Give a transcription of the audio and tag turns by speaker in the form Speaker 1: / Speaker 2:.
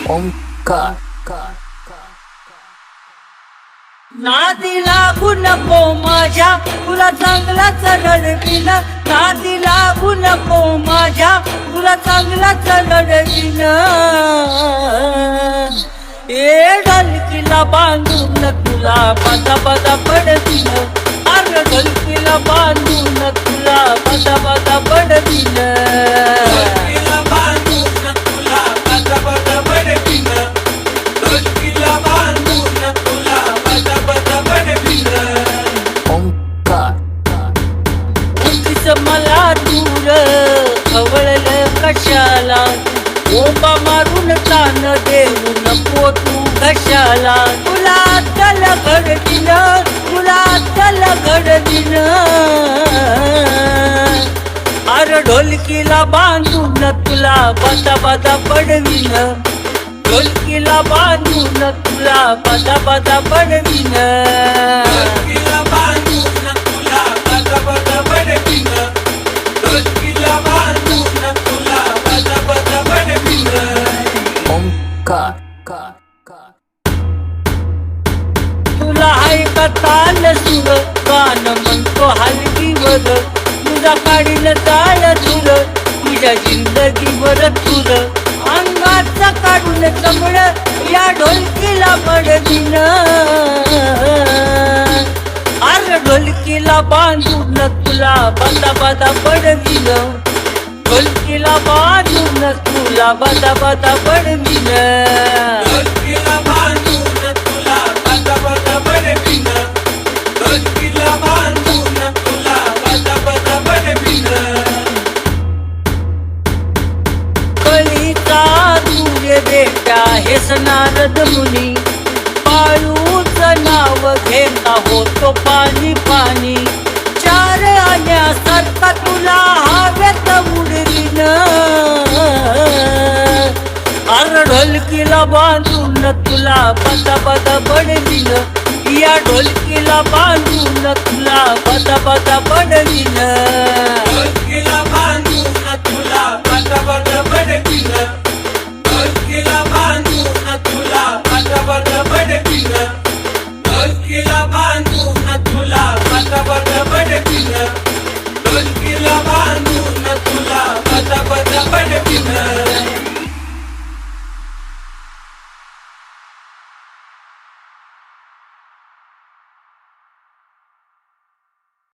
Speaker 1: ओंकार
Speaker 2: नादी लागू नको माझ्या तुला चांगलाच रडविन नादी लागू नको माझ्या तुला चांगलाच रडविन ए ढलकीला बांधून तुला बदा बदा पडविन अरे ढलकीला बांधून तुला बदा बदा पडविन मला दूर खवळलं कशाला ओंबा मारून तान देऊ नको तू कशाला तुला तल घडविन तुला तल घडविन अरे ढोलकीला बांधून तुला बदा बदा पडविन ढोलकीला बांधून तुला बदा बदा पडविन तुला हाय का ताल सुर गान म्हणतो हलगीवर तुझा काढील ताळ तुर तुझ्या जिंदगीवर तुर अंगाचा काढून कमळ या ढोलकीला पडविन अरे ढोलकीला बांधून तुला बदा बदा पडविन ढोलकीला बांधून तुला बदा बदा पडविन कळीचा तुझे बेटा हेच नारद मुनी बाळूच नाव घेता होतो पाणी पाणी चार आण्यासारखा तुला हवेत उडविन अरे ढोलकीला बांधून तुला बदा बदा पडविन या ढोलकीला बांधून तुला बदा बदा पडविन